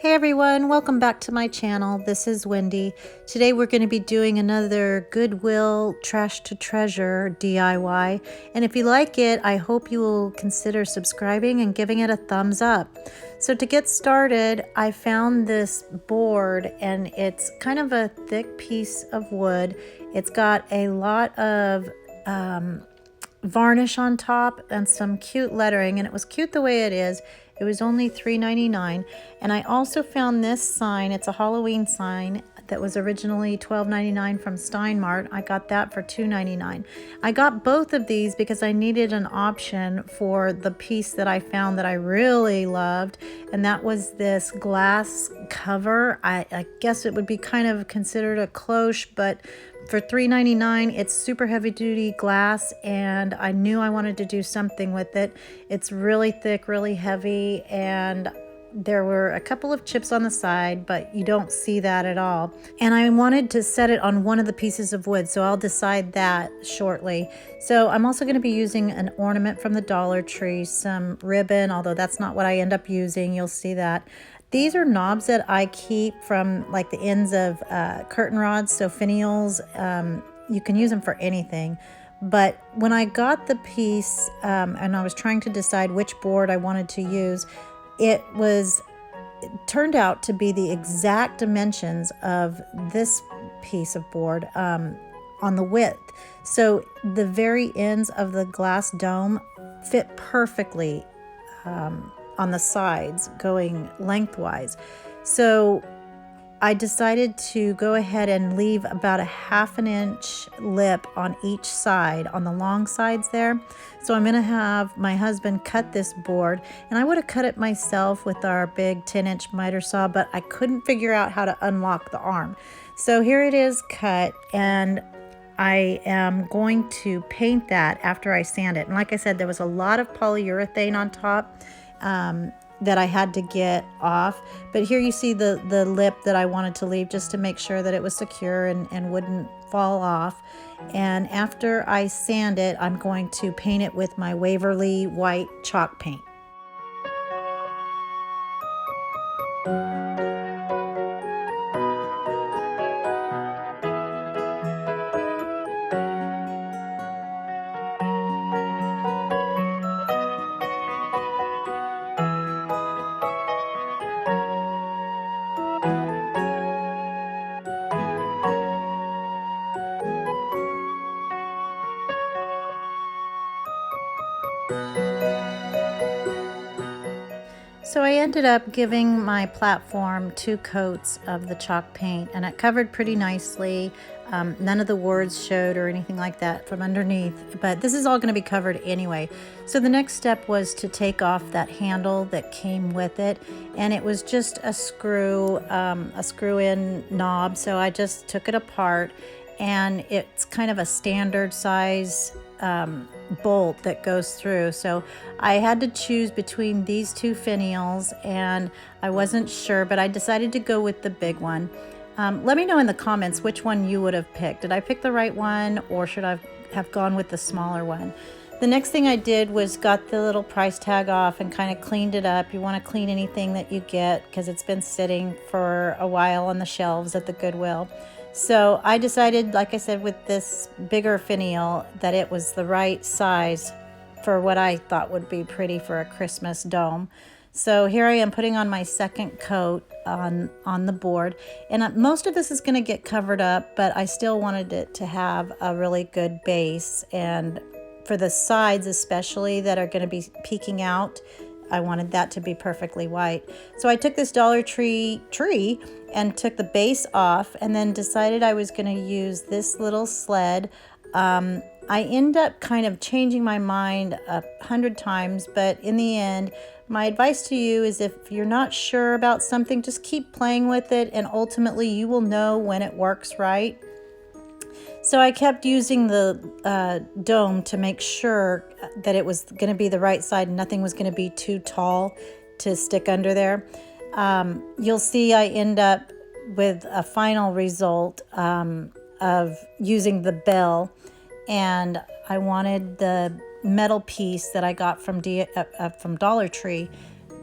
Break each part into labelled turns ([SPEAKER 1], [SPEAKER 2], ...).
[SPEAKER 1] Hey everyone, welcome back to my channel. This is Wendy. Today we're going to be doing another Goodwill Trash to Treasure DIY. And if you like it, I hope you will consider subscribing and giving it a thumbs up. So to get started, I found this board and it's kind of a thick piece of wood. It's got a lot of varnish on top and some cute lettering, and it was cute the way it is. It was only $3.99. And I also found this sign. It's a Halloween sign that was originally $12.99 from Stein Mart. I got that for $2.99. I got both of these because I needed an option for the piece that I found that I really loved, and that was this glass cover. I guess it would be kind of considered a cloche, but for $3.99, it's super heavy duty glass, and I knew I wanted to do something with it. It's really thick, really heavy, and there were a couple of chips on the side, but you don't see that at all. And I wanted to set it on one of the pieces of wood, so I'll decide that shortly. So I'm also going to be using an ornament from the Dollar Tree, some ribbon, although that's not what I end up using. You'll see that. These are knobs that I keep from like the ends of curtain rods, so finials. You can use them for anything. But when I got the piece and I was trying to decide which board I wanted to use, it turned out to be the exact dimensions of this piece of board on the width. So the very ends of the glass dome fit perfectly on the sides going lengthwise. So I decided to go ahead and leave about a 1/2 inch lip on each side on the long sides there. So I'm going to have my husband cut this board, and I would have cut it myself with our big 10-inch miter saw, but I couldn't figure out how to unlock the arm. So here it is cut, and I am going to paint that after I sand it. And like I said, there was a lot of polyurethane on top that I had to get off, but here you see the lip that I wanted to leave just to make sure that it was secure and wouldn't fall off. And after I sand it, I'm going to paint it with my Waverly white chalk paint. So I ended up giving my platform 2 coats of the chalk paint, and it covered pretty nicely. None of the words showed or anything like that from underneath, but this is all going to be covered anyway. So the next step was to take off that handle that came with it, and it was just a screw-in knob. So I just took it apart, and it's kind of a standard size bolt that goes through. So I had to choose between these 2 finials, and I wasn't sure, but I decided to go with the big one. Let me know in the comments which one you would have picked. Did I pick the right one, or should I have gone with the smaller one? The next thing I did was got the little price tag off and kind of cleaned it up. You want to clean anything that you get because it's been sitting for a while on the shelves at the Goodwill. So I decided, like I said, with this bigger finial, that it was the right size for what I thought would be pretty for a Christmas dome. So here I am putting on my second coat on the board, and most of this is going to get covered up, but I still wanted it to have a really good base, and for the sides especially that are going to be peeking out, I wanted that to be perfectly white. So I took this Dollar Tree and took the base off, and then decided I was going to use this little sled. I end up kind of changing my mind 100 times, but in the end, my advice to you is if you're not sure about something, just keep playing with it, and ultimately you will know when it works right. So I kept using the dome to make sure that it was going to be the right side and nothing was going to be too tall to stick under there. You'll see I end up with a final result of using the bell, and I wanted the metal piece that I got from Dollar Tree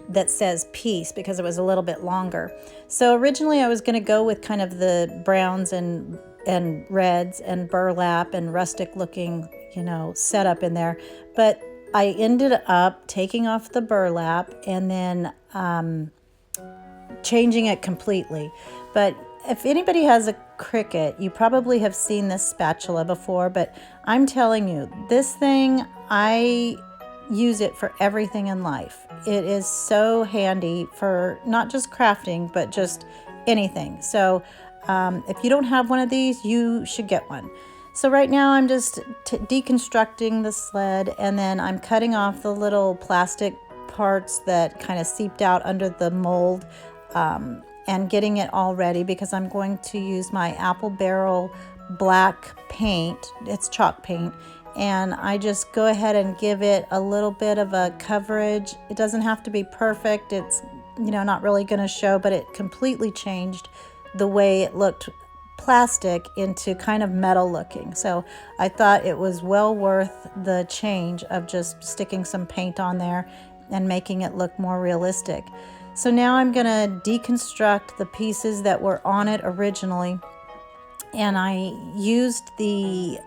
[SPEAKER 1] that says piece because it was a little bit longer. So originally I was going to go with kind of the browns and reds and burlap and rustic looking, setup in there. But I ended up taking off the burlap and then changing it completely. But if anybody has a Cricut, you probably have seen this spatula before, but I'm telling you, this thing, I use it for everything in life. It is so handy for not just crafting, but just anything. So if you don't have one of these, you should get one. So right now I'm just deconstructing the sled, and then I'm cutting off the little plastic parts that kind of seeped out under the mold, and getting it all ready because I'm going to use my Apple Barrel black paint. It's chalk paint. And I just go ahead and give it a little bit of a coverage. It doesn't have to be perfect. It's, not really going to show, but it completely changed the way it looked plastic into kind of metal looking. So I thought it was well worth the change of just sticking some paint on there and making it look more realistic. So now I'm going to deconstruct the pieces that were on it originally, and I used the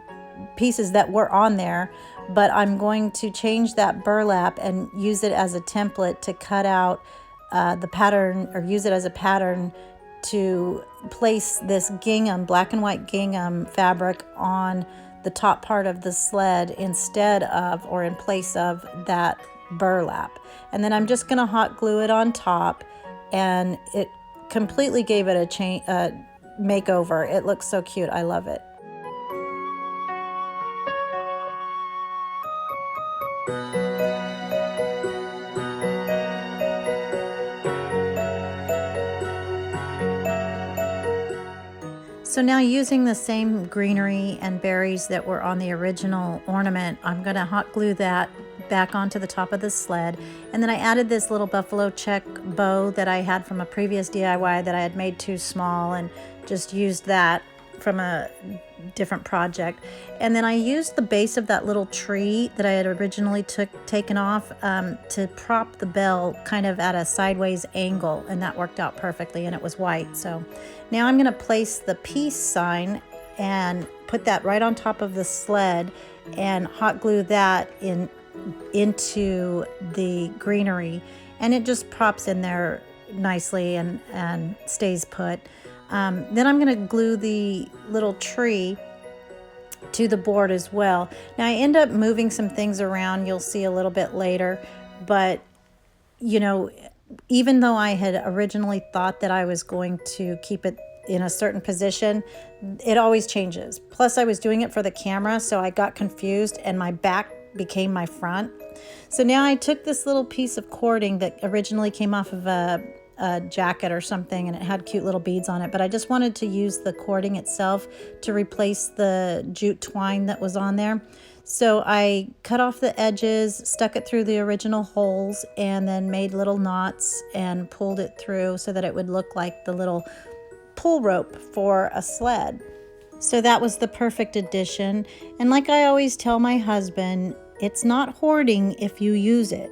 [SPEAKER 1] pieces that were on there, but I'm going to change that burlap and use it as a template to cut out the pattern, or use it as a pattern to place this gingham, black and white gingham fabric on the top part of the sled instead of, or in place of, that burlap. And then I'm just going to hot glue it on top, and it completely gave it a makeover. It looks so cute. I love it. So now, using the same greenery and berries that were on the original ornament, I'm going to hot glue that back onto the top of the sled. And then I added this little buffalo check bow that I had from a previous DIY that I had made too small, and just used that from a different project. And then I used the base of that little tree that I had originally taken off to prop the bell kind of at a sideways angle, and that worked out perfectly, and it was white. So now I'm going to place the peace sign and put that right on top of the sled and hot glue that into the greenery, and it just props in there nicely and stays put. Then I'm going to glue the little tree to the board as well. Now I end up moving some things around, you'll see a little bit later, but even though I had originally thought that I was going to keep it in a certain position, it always changes. Plus I was doing it for the camera, so I got confused and my back became my front. So now I took this little piece of cording that originally came off of a jacket or something, and it had cute little beads on it, but I just wanted to use the cording itself to replace the jute twine that was on there. So I cut off the edges, stuck it through the original holes, and then made little knots and pulled it through so that it would look like the little pull rope for a sled. So that was the perfect addition. And like I always tell my husband, it's not hoarding if you use it.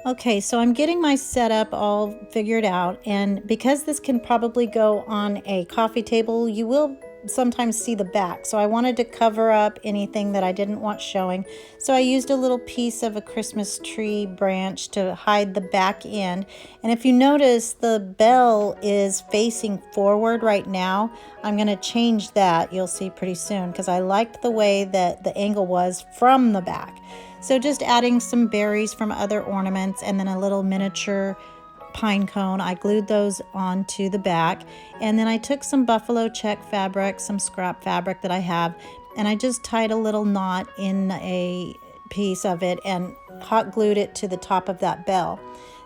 [SPEAKER 1] Okay, so I'm getting my setup all figured out, and because this can probably go on a coffee table, you will sometimes see the back. So I wanted to cover up anything that I didn't want showing. So I used a little piece of a Christmas tree branch to hide the back end. And if you notice, the bell is facing forward right now. I'm going to change that, you'll see pretty soon, because I liked the way that the angle was from the back. So just adding some berries from other ornaments and then a little miniature pine cone. I glued those onto the back, and then I took some buffalo check fabric, some scrap fabric that I have, and I just tied a little knot in a piece of it and hot glued it to the top of that bell.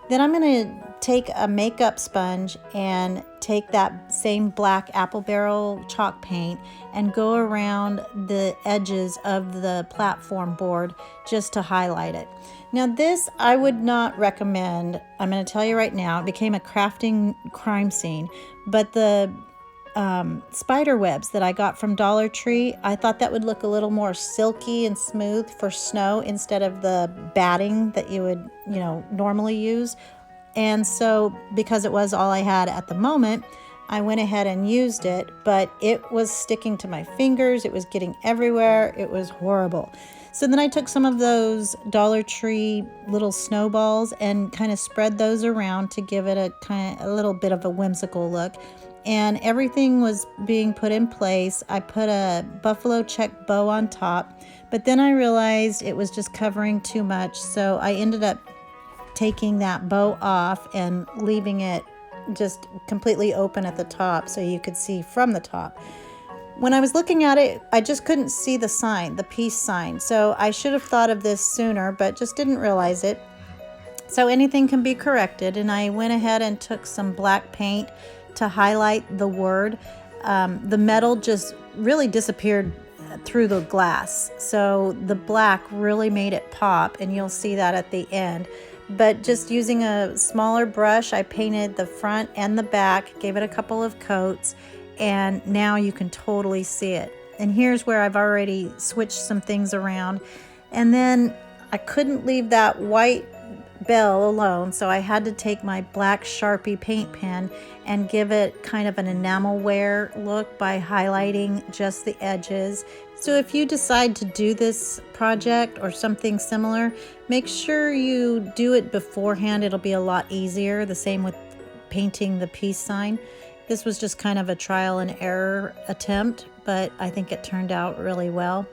[SPEAKER 1] Then I'm going to take a makeup sponge and take that same black apple barrel chalk paint and go around the edges of the platform board just to highlight it. Now this I would not recommend. I'm going to tell you right now, it became a crafting crime scene, but the spider webs that I got from Dollar Tree, I thought that would look a little more silky and smooth for snow instead of the batting that you would, normally use. And so because it was all I had at the moment, I went ahead and used it, but it was sticking to my fingers. It was getting everywhere. It was horrible. So then I took some of those Dollar Tree little snowballs and kind of spread those around to give it a little bit of a whimsical look. And everything was being put in place. I put a buffalo check bow on top, but then I realized it was just covering too much. So I ended up taking that bow off and leaving it just completely open at the top so you could see from the top. When I was looking at it, I just couldn't see the sign, the peace sign. So I should have thought of this sooner, but just didn't realize it. So anything can be corrected. And I went ahead and took some black paint to highlight the word. The metal just really disappeared through the glass. So the black really made it pop, and you'll see that at the end. But just using a smaller brush, I painted the front and the back, gave it a couple of coats, and now you can totally see it. And here's where I've already switched some things around. And then I couldn't leave that white bell alone, so I had to take my black Sharpie paint pen and give it kind of an enamel wear look by highlighting just the edges. So if you decide to do this project or something similar, make sure you do it beforehand. It'll be a lot easier. The same with painting the peace sign. This was just kind of a trial and error attempt, but I think it turned out really well.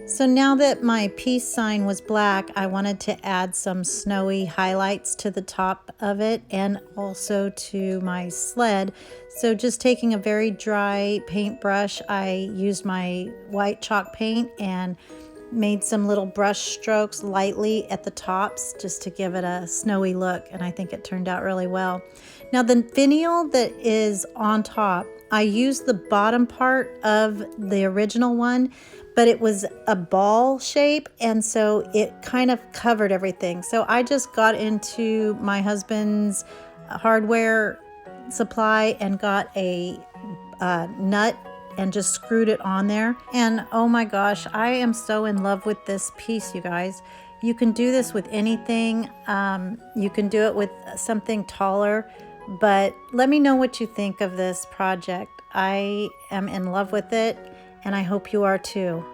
[SPEAKER 1] So now that my peace sign was black, I wanted to add some snowy highlights to the top of it and also to my sled. So just taking a very dry paintbrush, I used my white chalk paint and made some little brush strokes lightly at the tops just to give it a snowy look, and I think it turned out really well. Now the finial that is on top, I used the bottom part of the original one, but it was a ball shape, and so it kind of covered everything. So I just got into my husband's hardware supply and got a nut and just screwed it on there. And oh my gosh, I am so in love with this piece, you guys. You can do this with anything. You can do it with something taller, but let me know what you think of this project. I am in love with it, and I hope you are too.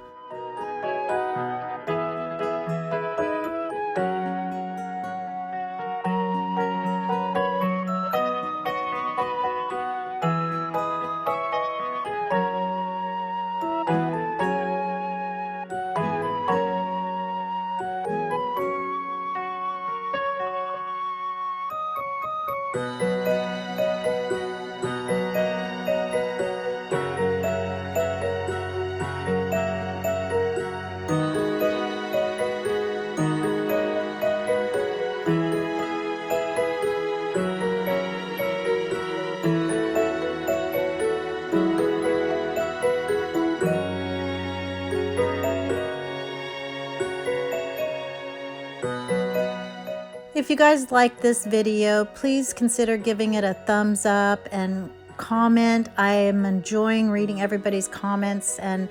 [SPEAKER 1] If you guys like this video, please consider giving it a thumbs up and comment. I am enjoying reading everybody's comments, and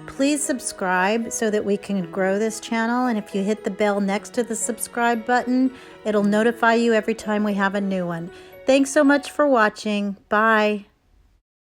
[SPEAKER 1] please subscribe so that we can grow this channel. And if you hit the bell next to the subscribe button, it'll notify you every time we have a new one. Thanks so much for watching. Bye.